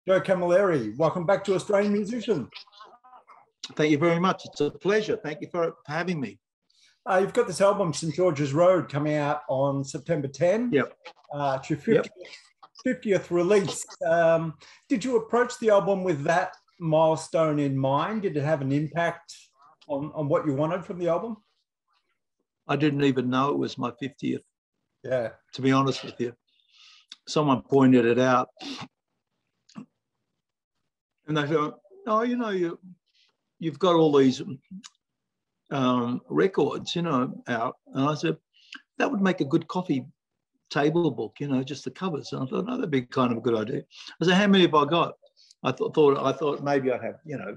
Joe Camilleri, welcome back to Australian Musician. Thank you very much. It's a pleasure. Thank you for having me. You've got this album, St. George's Road, coming out on September 10. Yep. It's your 50th release. Did you approach the album with that milestone in mind? Did it have an impact on what you wanted from the album? I didn't even know it was my 50th. Yeah. To be honest with you. Someone pointed it out. And they thought, oh, you know, you've got all these records, you know, out. And I said, that would make a good coffee table book, you know, just the covers. And I thought, no, that'd be kind of a good idea. I said, how many have I got? I thought maybe I'd have, you know,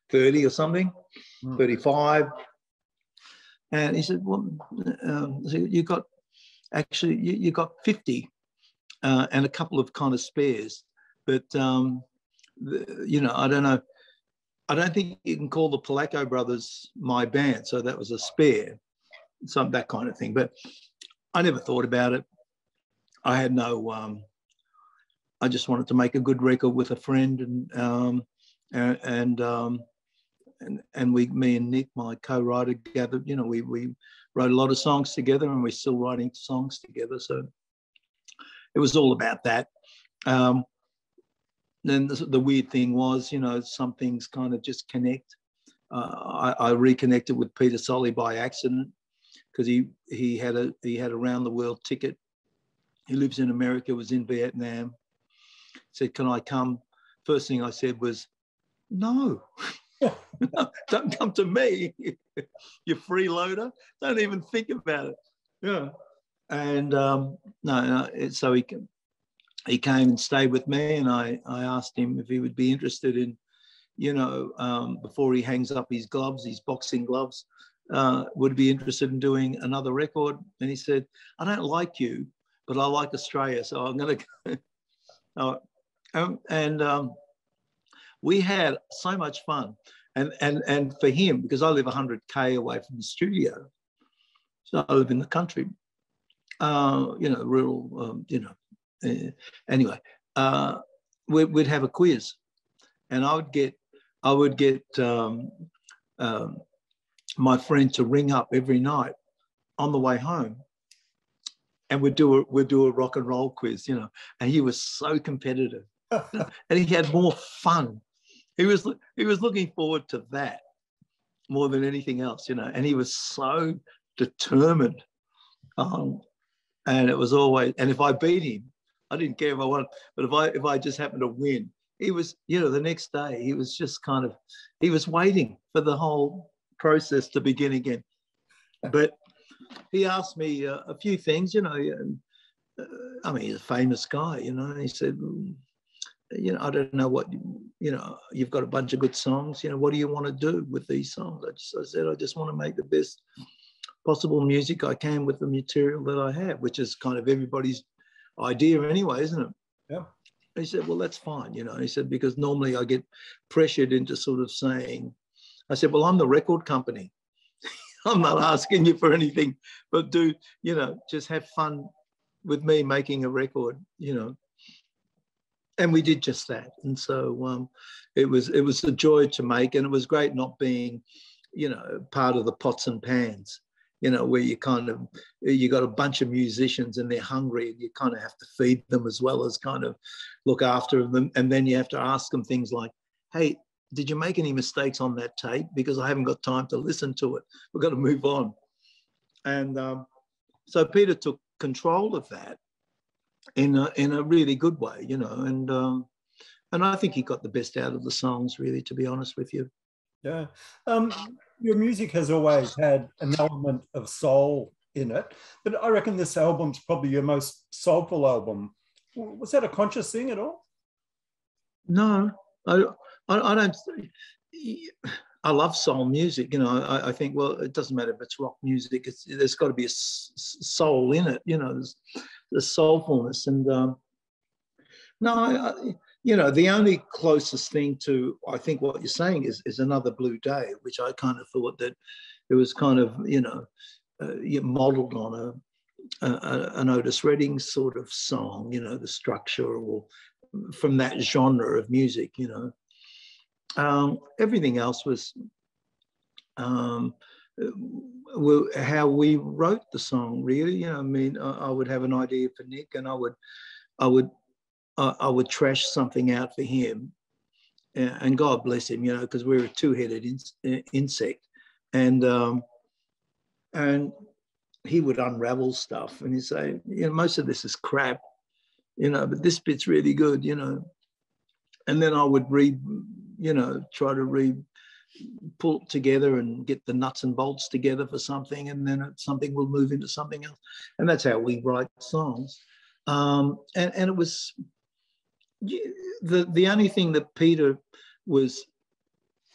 30 or something, 35. And he said, well, so you got 50 and a couple of kind of spares. But, you know, I don't know. I don't think you can call the Polacco brothers my band. So that was a spare, that kind of thing. But I never thought about it. I had no, I just wanted to make a good record with a friend. And me and Nick, my co-writer, gathered, you know, we wrote a lot of songs together, and we're still writing songs together. So it was all about that. Then the weird thing was, you know, some things kind of just connect. I reconnected with Peter Solly by accident because he had a round the world ticket. He lives in America, was in Vietnam. Said, can I come? First thing I said was, no, no, don't come to me, you freeloader. Don't even think about it. Yeah. And no, so he came and stayed with me, and I asked him if he would be interested in, you know, before he hangs up his gloves, his boxing gloves, would be interested in doing another record. And he said, I don't like you, but I like Australia, so I'm going to go. We had so much fun. And for him, because I live 100K away from the studio, so I live in the country, you know, rural, you know. Anyway, we'd have a quiz, and I would get my friend to ring up every night on the way home, and we'd do a rock and roll quiz, you know. And he was so competitive, and he had more fun. He was looking forward to that more than anything else, you know. And he was so determined, and it was always. And if I beat him, I didn't care if I won, but if I just happened to win, he was, you know, the next day he was just kind of, he was waiting for the whole process to begin again. But he asked me a few things, you know. I mean, he's a famous guy, you know. And he said, you know, I don't know what, you know, you've got a bunch of good songs, you know, what do you want to do with these songs? I said, I just want to make the best possible music I can with the material that I have, which is kind of everybody's idea anyway, isn't it? Yeah. He said, well, that's fine, you know. He said, because normally I get pressured into sort of saying, I said, well, I'm the record company. I'm not asking you for anything, but do, you know, just have fun with me making a record, you know. And we did just that. And so it was a joy to make, and it was great not being, you know, part of the pots and pans, you know, where you got a bunch of musicians and they're hungry, and you kind of have to feed them as well as kind of look after them. And then you have to ask them things like, hey, did you make any mistakes on that tape? Because I haven't got time to listen to it. We've got to move on. And so Peter took control of that in a really good way, you know, and I think he got the best out of the songs, really, to be honest with you. Yeah. Your music has always had an element of soul in it, but I reckon this album's probably your most soulful album. Was that a conscious thing at all? No, I don't. I love soul music, you know. I think, well, it doesn't matter if it's rock music. There's got to be a soul in it, you know. There's soulfulness, and no, you know, the only closest thing to, I think, what you're saying is Another Blue Day, which I kind of thought that it was kind of, you know, modelled on an Otis Redding sort of song, you know, the structure, or from that genre of music, you know. Everything else was how we wrote the song, really. You know, I mean, I would have an idea for Nick, and I would trash something out for him, and God bless him, you know, because we're a two-headed insect, and he would unravel stuff, and he'd say, you know, most of this is crap, you know, but this bit's really good, you know. And then I would try to pull it together and get the nuts and bolts together for something, and then something will move into something else. And that's how we write songs. And it was the only thing that Peter was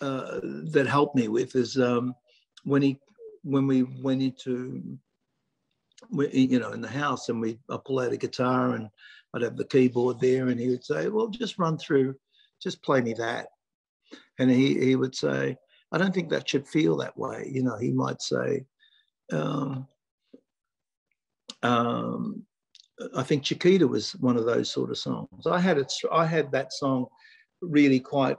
that helped me with is when we went into, you know, in the house, and I'd pull out a guitar and I'd have the keyboard there, and he would say, well, just play me that. And he would say, I don't think that should feel that way. You know, he might say, I think Chiquita was one of those sort of songs. I had that song really quite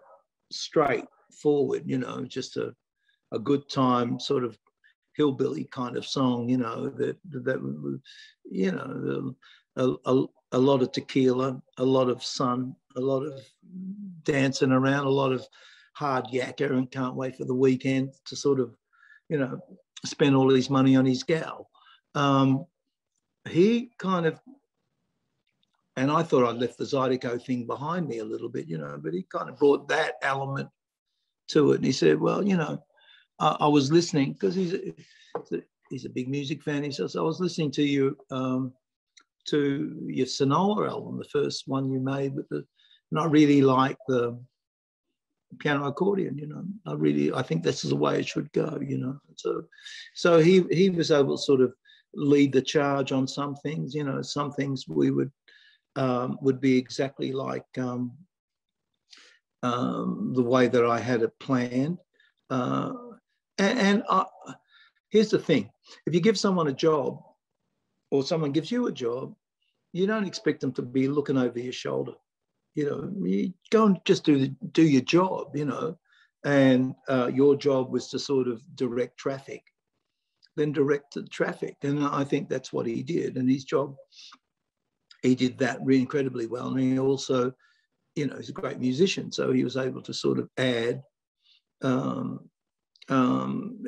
straightforward, you know, just a good time sort of hillbilly kind of song, you know, that you know, a lot of tequila, a lot of sun, a lot of dancing around, a lot of hard yakka, and can't wait for the weekend to sort of, you know, spend all his money on his gal. He kind of, and I thought I'd left the Zydeco thing behind me a little bit, you know, but he kind of brought that element to it. And he said, well, you know, I was listening, because he's a big music fan. He says, I was listening to your Sonola album, the first one you made and I really like the piano accordion, you know. I think this is the way it should go, you know. So he was able to sort of lead the charge on some things, you know. Some things we would be exactly like the way that I had it planned. Here's the thing: if you give someone a job, or someone gives you a job, you don't expect them to be looking over your shoulder. You know, you go and just do your job, you know. And your job was to sort of direct traffic, then direct the traffic. And I think that's what he did. And his job, he did that really incredibly well. And he also, you know, he's a great musician, so he was able to sort of add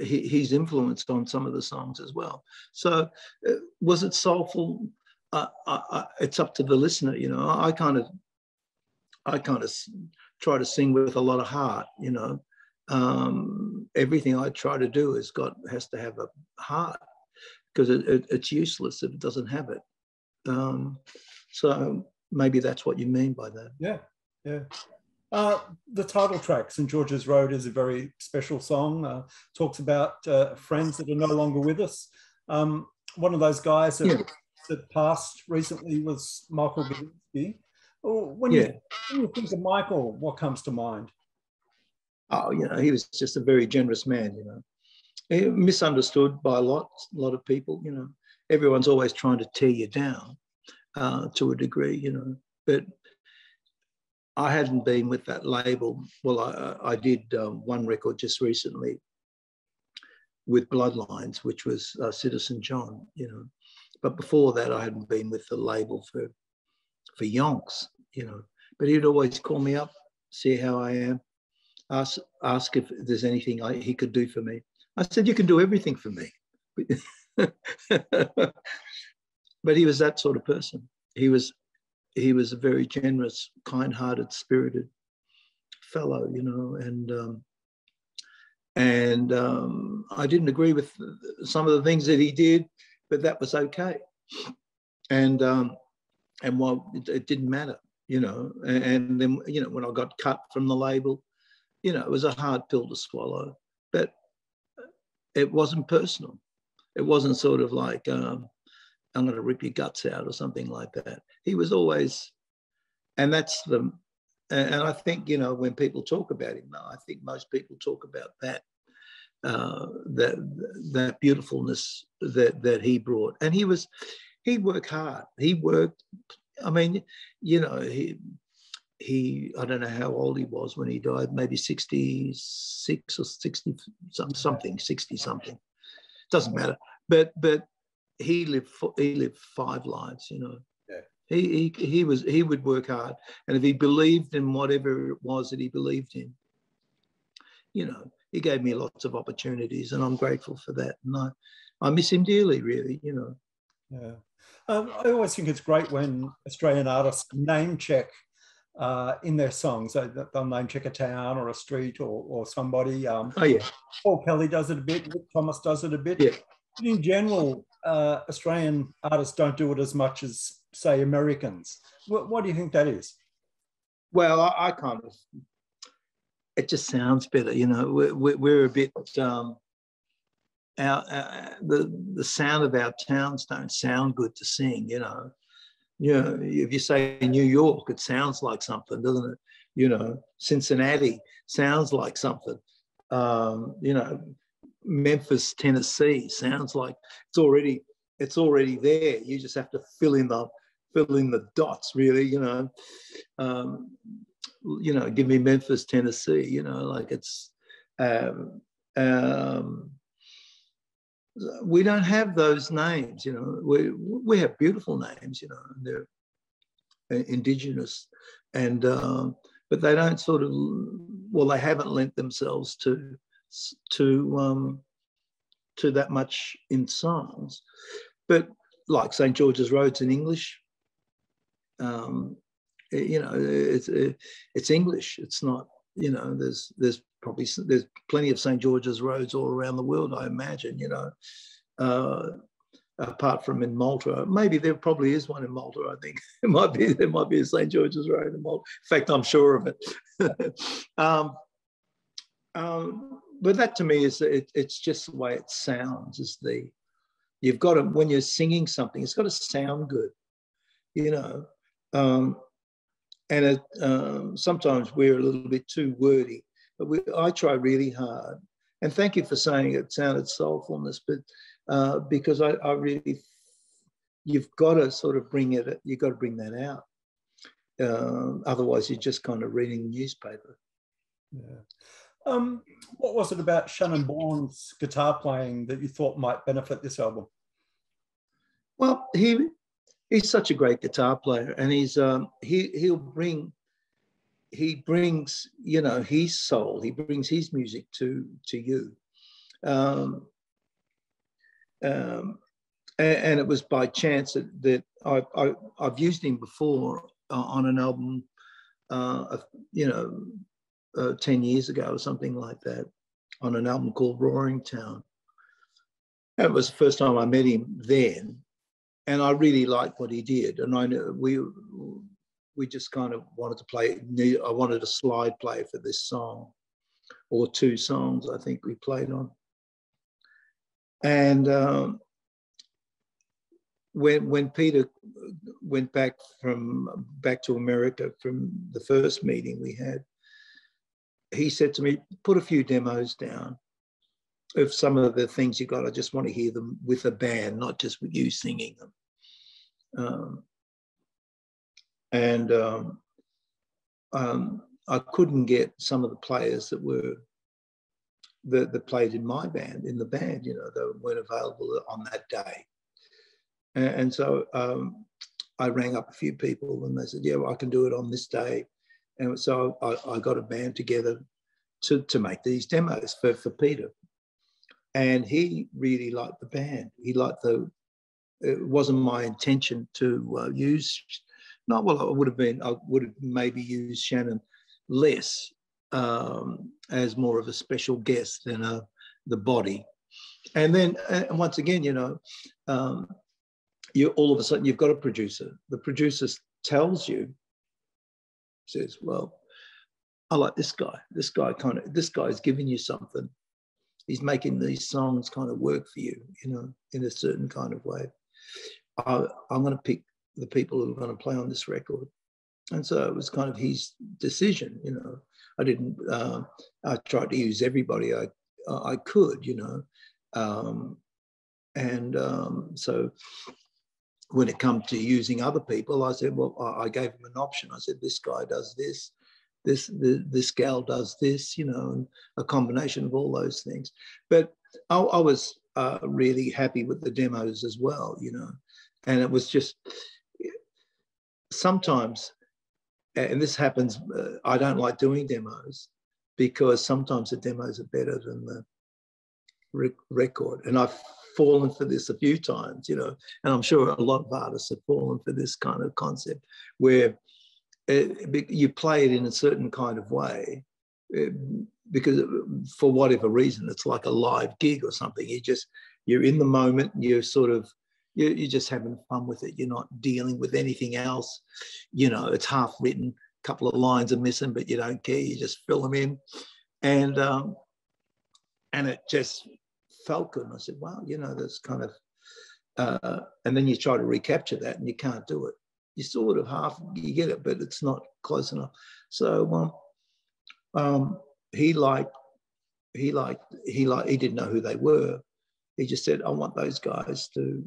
his influence on some of the songs as well. So was it soulful? It's up to the listener, you know. I kind of try to sing with a lot of heart, you know. Everything I try to do has to have a heart, because it's useless if it doesn't have it. So maybe that's what you mean by that. Yeah. The title track, St. George's Road, is a very special song. Talks about friends that are no longer with us. One of those guys that passed recently was Michael Gillespie. When you think of Michael, what comes to mind? Oh, you know, he was just a very generous man, you know. He misunderstood by a lot of people, you know. Everyone's always trying to tear you down to a degree, you know. But I hadn't been with that label. Well, I did one record just recently with Bloodlines, which was Citizen John, you know. But before that, I hadn't been with the label for yonks, you know. But he'd always call me up, see how I am, ask if there's anything he could do for me. I said, you can do everything for me. But he was that sort of person. He was a very generous, kind-hearted, spirited fellow, you know. And I didn't agree with some of the things that he did, but that was okay. And while it didn't matter, you know. And then, you know, when I got cut from the label, you know, it was a hard pill to swallow, but it wasn't personal. It wasn't sort of like, I'm going to rip your guts out or something like that. He was always, and I think, you know, when people talk about him, I think most people talk about that beautifulness that he brought. And he worked hard. He worked, I mean, you know, I don't know how old he was when he died, maybe 66 or 60 something, 60 something. Doesn't matter. But he lived 5 lives, you know. Yeah. He would work hard, and if he believed in whatever it was that he believed in, you know, he gave me lots of opportunities, and I'm grateful for that. And I miss him dearly, really, you know. Yeah. I always think it's great when Australian artists name check in their songs. So they'll name check a town or a street or somebody. Oh, yeah. Paul Kelly does it a bit. Rick Thomas does it a bit. Yeah. But in general, Australian artists don't do it as much as, say, Americans. What do you think that is? Well, I kind of, it just sounds better, you know. We're a bit, the sound of our towns don't sound good to sing, you know. You know, if you say New York, it sounds like something, doesn't it? You know, Cincinnati sounds like something. You know, Memphis, Tennessee sounds like it's already there. You just have to fill in the dots, really. You know, give me Memphis, Tennessee. You know, like it's. We don't have those names, you know. We have beautiful names, you know, and they're indigenous, and but they don't sort of, well, they haven't lent themselves to that much in songs. But like St. George's Road's in English, you know, it's English. It's not, you know, there's plenty of St. George's Roads all around the world, I imagine, you know, apart from in Malta. Maybe there probably is one in Malta, I think. There might be a St. George's Road in Malta. In fact, I'm sure of it. But that to me is, it's just the way it sounds. You've got to, when you're singing something, it's got to sound good, you know. And sometimes we're a little bit too wordy, but I try really hard. And thank you for saying it sounded soulfulness, but because I really, you've got to sort of you've got to bring that out. Otherwise, you're just kind of reading the newspaper. Yeah. What was it about Shannon Bourne's guitar playing that you thought might benefit this album? Well, he's such a great guitar player, and he brings, you know, his soul. He brings his music to you, and it was by chance that I've used him before on an album, you know, 10 years ago or something like that, on an album called Roaring Town. That was the first time I met him then, and I really liked what he did. And I know we just kind of wanted to play. I wanted a slide play for this song, or 2 songs I think we played on. And when Peter went back to America from the first meeting we had, he said to me, "Put a few demos down of some of the things you got. I just want to hear them with a band, not just with you singing them." I couldn't get some of the players that played in my band, in the band, you know, they weren't available on that day. And so I rang up a few people, and they said, "Yeah, well, I can do it on this day." And so I got a band together to make these demos for Peter. And he really liked the band. He liked it wasn't my intention to use, I would have maybe used Shannon less as more of a special guest than the body. And then once again, you know, all of a sudden you've got a producer. The producer tells you, says, "Well, I like this guy. This guy's giving you something. He's making these songs kind of work for you, you know, in a certain kind of way. I'm going to pick the people who are going to play on this record." And so it was kind of his decision, you know. I didn't. I tried to use everybody I could, you know, so when it comes to using other people, I said, well, I gave him an option. I said, this guy does this, this gal does this, you know, and a combination of all those things. But I was really happy with the demos as well, you know, and it was just sometimes, and this happens, I don't like doing demos because sometimes the demos are better than the record. And I've fallen for this a few times, you know, and I'm sure a lot of artists have fallen for this kind of concept where you play it in a certain kind of way because for whatever reason, it's like a live gig or something. You're in the moment, you're sort of, you're just having fun with it. You're not dealing with anything else. You know, it's half written, a couple of lines are missing, but you don't care. You just fill them in. And it just felt good. And I said, wow, you know, that's kind of, and then you try to recapture that and you can't do it. You sort of you get it, but it's not close enough. So he didn't know who they were. He just said, I want those guys to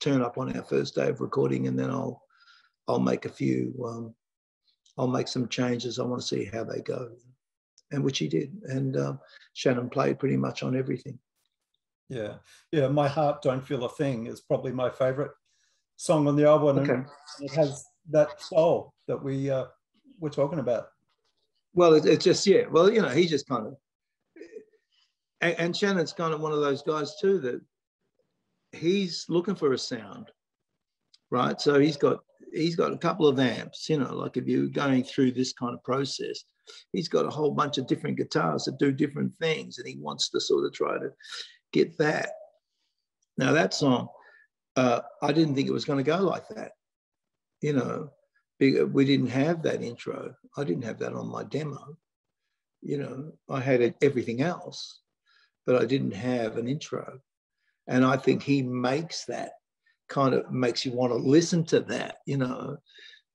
turn up on our first day of recording, and then I'll make I'll make some changes. I want to see how they go, and which he did. And Shannon played pretty much on everything. Yeah, My Heart Don't Feel a Thing is probably my favorite song on the album, okay. And it has that soul that we're talking about. Well, it's just, yeah. Well, you know, he just kind of, and Shannon's kind of one of those guys too that he's looking for a sound, right? So he's got a couple of amps, you know, like if you're going through this kind of process, he's got a whole bunch of different guitars that do different things, and he wants to sort of try to get that. Now that song, I didn't think it was going to go like that, you know. We didn't have that intro. I didn't have that on my demo. You know, I had everything else, but I didn't have an intro. And I think he makes that, kind of makes you want to listen to that, you know.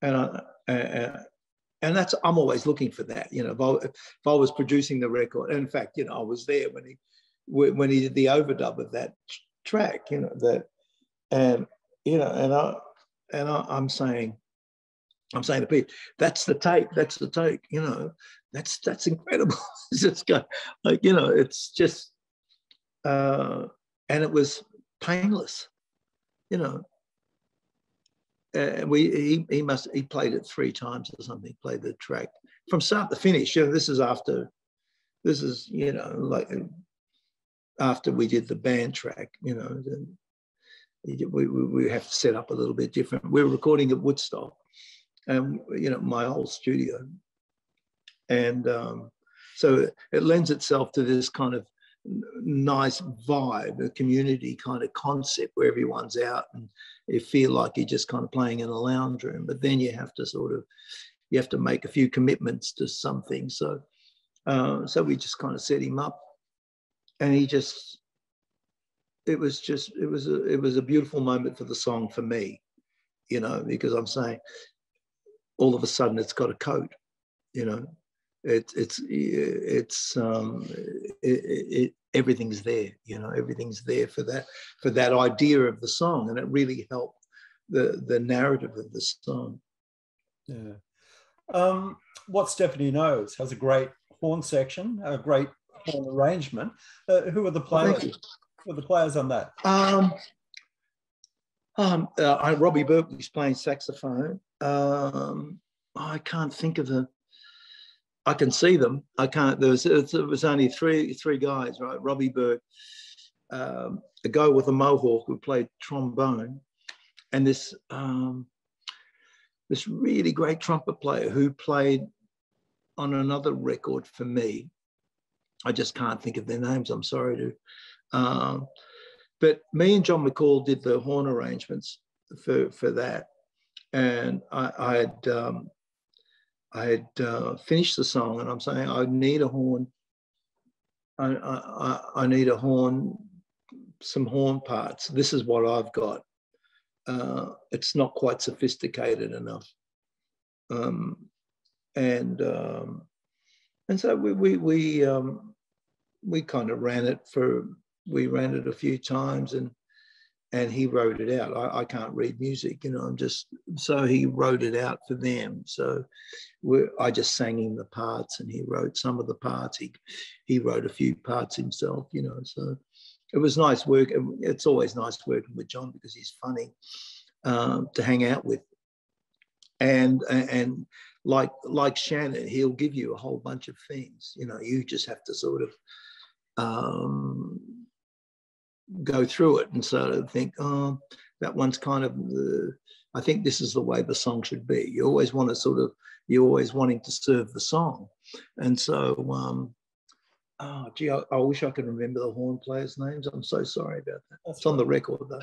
And that's, I'm always looking for that, you know. If I was producing the record, and in fact, you know, I was there when he did the overdub of that track, you know, and you know, I'm saying to Pete, that's the take, you know, that's incredible. It's just like, you know, it's just, and it was painless, you know. He played it 3 times or something. He played the track from start to finish. You know, this is, you know, like after we did the band track, you know, we have to set up a little bit different. We were recording at Woodstock, and you know, my old studio, and so it lends itself to this kind of nice vibe, a community kind of concept where everyone's out and you feel like you're just kind of playing in a lounge room, but then you have to make a few commitments to something. So we just kind of set him up, and it was a beautiful moment for the song for me, you know, because I'm saying all of a sudden it's got a coat, you know. Everything's there, you know. Everything's there for that idea of the song, and it really helped the narrative of the song. Yeah. What Stephanie Knows has a great horn section, a great horn arrangement. Who are the players? Who are the players on that? Robbie Burke was playing saxophone. I can't think of the. I can see them. I can't. There was only three guys, right? Robbie Burke, a guy with a mohawk who played trombone, and this really great trumpet player who played on another record for me. I just can't think of their names. I'm sorry to. But me and John McCall did the horn arrangements for that, and I had finished the song, and I'm saying I need a horn. I need a horn, some horn parts. This is what I've got. It's not quite sophisticated enough, and so we kind of ran it a few times, and and he wrote it out. I can't read music, so he wrote it out for them. So I just sang him the parts, and he wrote some of the parts. He wrote a few parts himself, so it was nice work. It's always nice working with John because he's funny to hang out with. And like Shannon, he'll give you a whole bunch of things. You just have to sort of go through it and sort of think, oh, that one's kind of I think this is the way the song should be. You always want to you're always wanting to serve the song. And so, I wish I could remember the horn players' names. I'm so sorry about that. It's on the record though.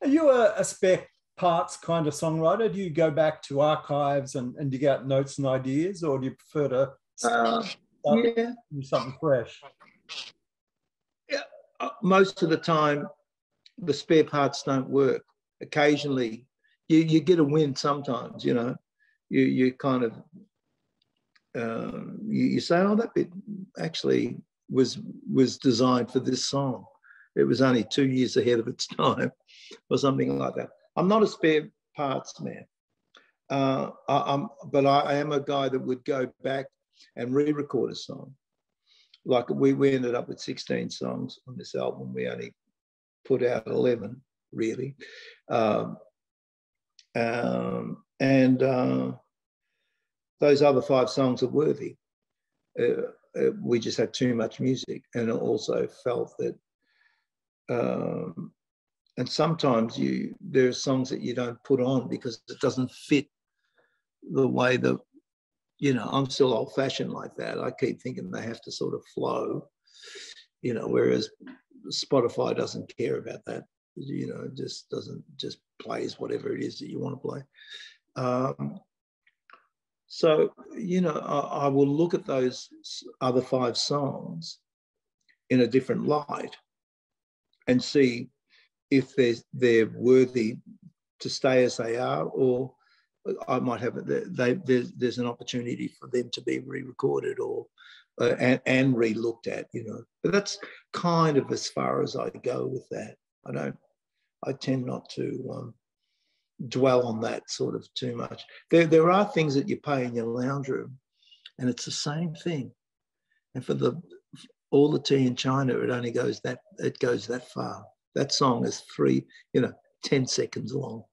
Are you a spare parts kind of songwriter? Do you go back to archives and dig out notes and ideas, or do you prefer to do something fresh? Yeah, most of the time, the spare parts don't work. Occasionally, you get a win sometimes, you kind of, you say, oh, that bit actually was designed for this song. It was only 2 years ahead of its time or something like that. I'm not a spare parts man, but I am a guy that would go back and re-record a song. Like we ended up with 16 songs on this album. We only put out 11, really. And those other 5 songs are worthy. We just had too much music, and also felt that and sometimes there are songs that you don't put on because it doesn't fit the way that, I'm still old fashioned like that. I keep thinking they have to sort of flow, whereas Spotify doesn't care about that. It just plays whatever it is that you want to play. So, I will look at those other 5 songs in a different light and see if they're worthy to stay as they are, or I might have there's an opportunity for them to be re-recorded or and re-looked at, But that's kind of as far as I go with that. I tend not to dwell on that sort of too much. There are things that you play in your lounge room, and it's the same thing. And for all the tea in China, it only goes that far. That song is 10 seconds long.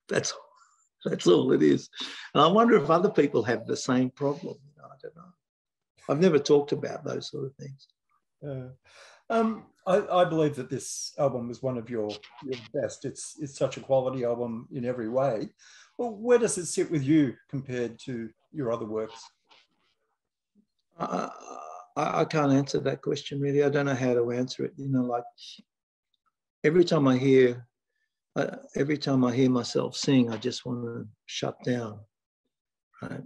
That's all it is. And I wonder if other people have the same problem. I don't know. I've never talked about those sort of things. I believe that this album is one of your best. It's such a quality album in every way. Well, where does it sit with you compared to your other works? I can't answer that question really. I don't know how to answer it. Like every time I hear myself sing, I just want to shut down. Right.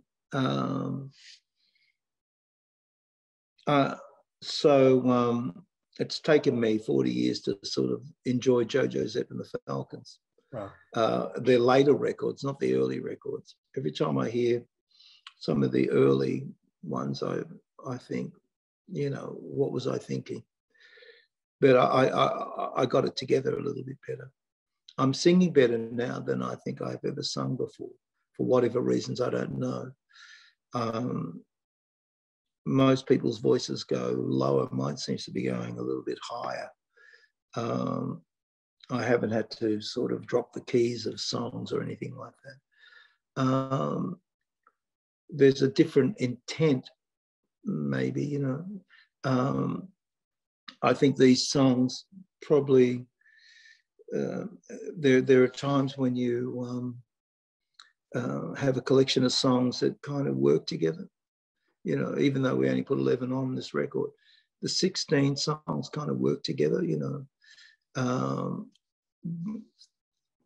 It's taken me 40 years to sort of enjoy Jojo Zepp and the Falcons. Right. Their later records, not the early records. Every time I hear some of the early ones, I think, what was I thinking? But I got it together a little bit better. I'm singing better now than I think I've ever sung before, for whatever reasons I don't know. Most people's voices go lower. Mine seems to be going a little bit higher. I haven't had to sort of drop the keys of songs or anything like that. There's a different intent, maybe, I think these songs probably, there are times when you have a collection of songs that kind of work together. Even though we only put 11 on this record, the 16 songs kind of work together,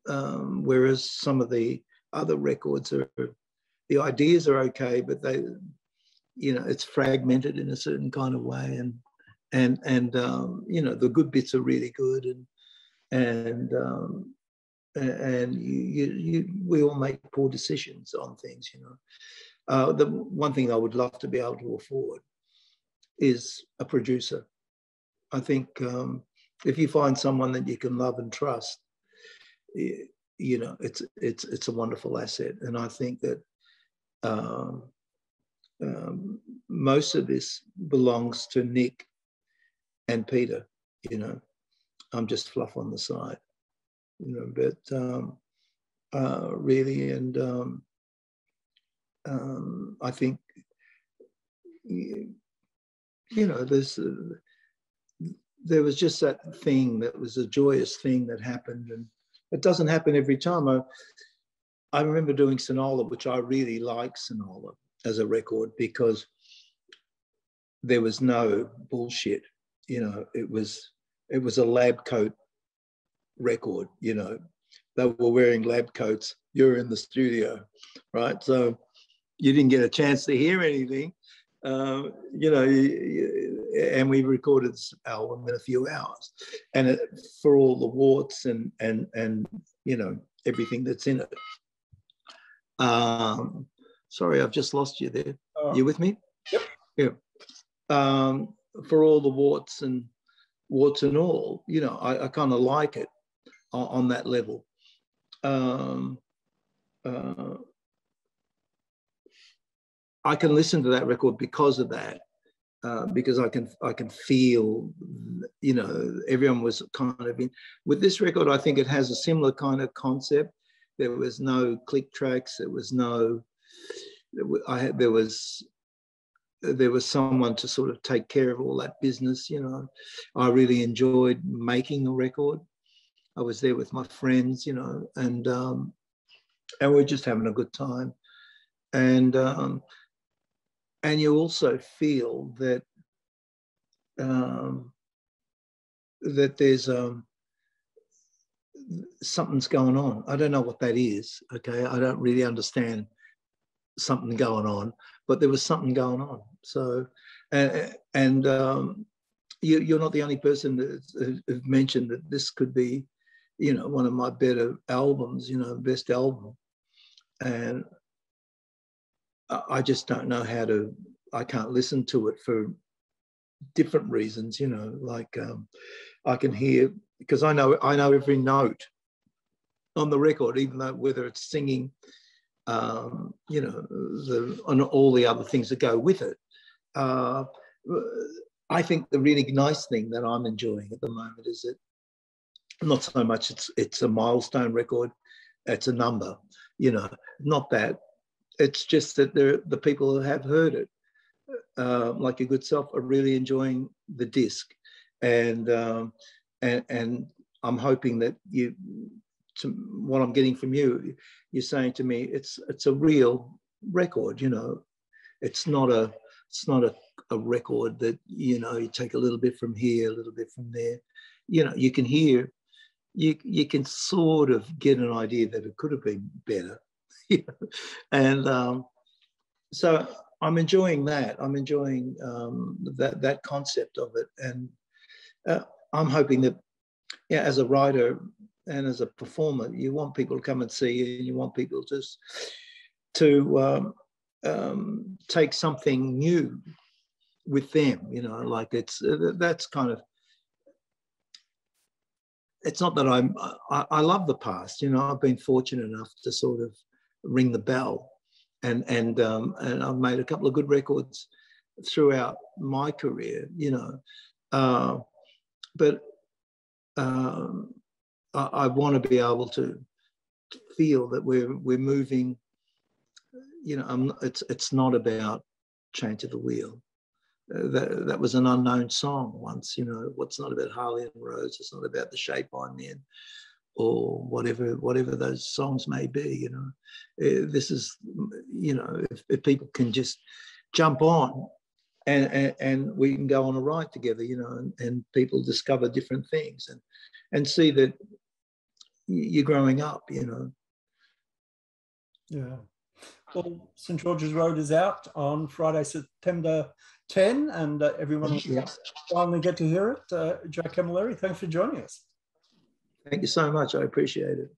whereas some of the other records the ideas are okay, but they, it's fragmented in a certain kind of way, and the good bits are really good, and we all make poor decisions on things, The one thing I would love to be able to afford is a producer. I think if you find someone that you can love and trust, you know, it's a wonderful asset. And I think that most of this belongs to Nick and Peter. You know, I'm just fluff on the side. You know, but really, and I think, you know, there was just that thing that was a joyous thing that happened, and it doesn't happen every time. I remember doing Sonola, which I really like Sonola as a record, because there was no bullshit. You know, it was a lab coat record. You know, they were wearing lab coats. You're in the studio, right? So you didn't get a chance to hear anything. You know, and we recorded this album in a few hours, and for all the warts and you know, everything that's in it. Sorry, I've just lost you there. You with me? Yep. Yeah. For all the warts and all, you know, I kind of like it on that level. I can listen to that record because of that, because I can feel, you know, everyone was kind of in. With this record, I think it has a similar kind of concept. There was no click tracks. There was no. There was someone to sort of take care of all that business. You know, I really enjoyed making the record. I was there with my friends, you know, and we're just having a good time, and you also feel that that there's something's going on. I don't know what that is. Okay, I don't really understand something going on, but there was something going on. So, and you're not the only person that have mentioned that this could be, you know, one of my better albums, you know, best album. And I just don't know how to, I can't listen to it for different reasons, you know, like I can hear, because I know every note on the record, even though whether it's singing, you know, and all the other things that go with it. I think the really nice thing that I'm enjoying at the moment is that not so much it's a milestone record, it's a number, you know, not that. It's just that the people who have heard it, like your good self, are really enjoying the disc, and I'm hoping that what I'm getting from you, you're saying to me, it's a real record, you know. It's not a record that, you know, you take a little bit from here, a little bit from there. You know, you can hear, you can sort of get an idea that it could have been better. You know? And so I'm enjoying that. I'm enjoying that concept of it, and I'm hoping that, yeah, as a writer and as a performer, you want people to come and see you, and you want people just to take something new with them, you know, like that's kind of, it's not that I love the past, you know. I've been fortunate enough to sort of ring the bell, and I've made a couple of good records throughout my career, you know, but I want to be able to feel that we're moving, you know. It's not about change of the wheel. That was an unknown song once, you know. What's not about Harley and Rose, it's not about the shape I'm in, or whatever those songs may be, you know. This is, you know, if people can just jump on and we can go on a ride together, you know, and people discover different things and see that you're growing up, you know. Yeah. Well, St. George's Road is out on Friday, September 10, and everyone will finally get to hear it. Joe Camilleri, thanks for joining us. Thank you so much. I appreciate it.